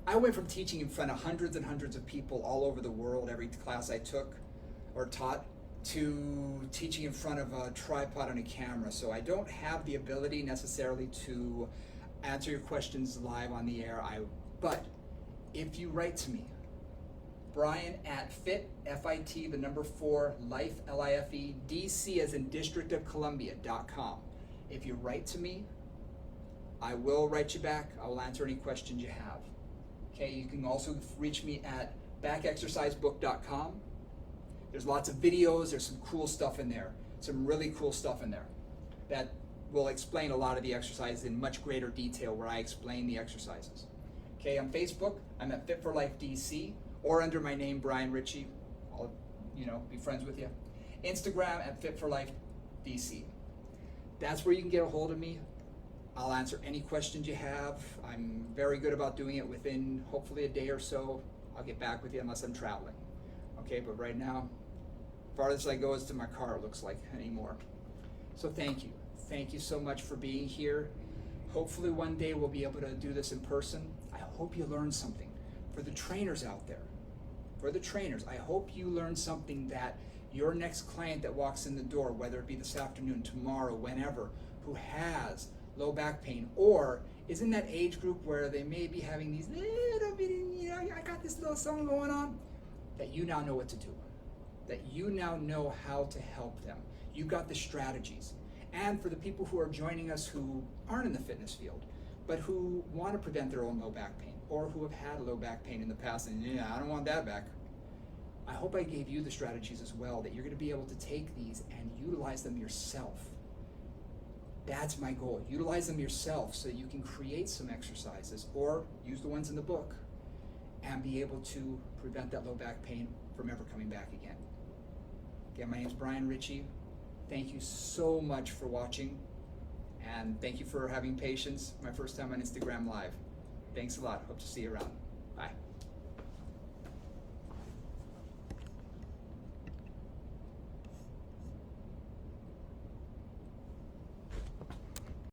S1: I went from teaching in front of hundreds and hundreds of people all over the world, every class I took or taught, to teaching in front of a tripod and a camera. So I don't have the ability necessarily to answer your questions live on the air. But if you write to me, Brian at fit, F-I-T, the number 4, life, L-I-F-E, D-C as in District of Columbia.com. If you write to me, I will write you back. I will answer any questions you have. Okay, you can also reach me at backexercisebook.com. There's lots of videos, there's some cool stuff in there, some really cool stuff in there that will explain a lot of the exercises in much greater detail where I explain the exercises. Okay, on Facebook, I'm at Fit for Life DC, or under my name, Brian Ritchie. I'll, be friends with you. Instagram at Fit for Life DC. That's where you can get a hold of me. I'll answer any questions you have. I'm very good about doing it within hopefully a day or so. I'll get back with you unless I'm traveling. Okay, but right now, farthest I go is to my car, it looks like, anymore. So thank you. Thank you so much for being here. Hopefully one day we'll be able to do this in person. I hope you learned something. For the trainers out there, I hope you learned something that your next client that walks in the door, whether it be this afternoon, tomorrow, whenever, who has low back pain or is in that age group where they may be having these little bitty, I got this little something going on, that you now know what to do, that you now know how to help them. You got the strategies. And for the people who are joining us who aren't in the fitness field, but who want to prevent their own low back pain or who have had low back pain in the past and I don't want that back. I hope I gave you the strategies as well, that you're going to be able to take these and utilize them yourself That's my goal. Utilize them yourself so that you can create some exercises or use the ones in the book and be able to prevent that low back pain from ever coming back again. Again, my name is Brian Ritchie. Thank you so much for watching, and thank you for having patience. My first time on Instagram Live. Thanks a lot. Hope to see you around. Bye.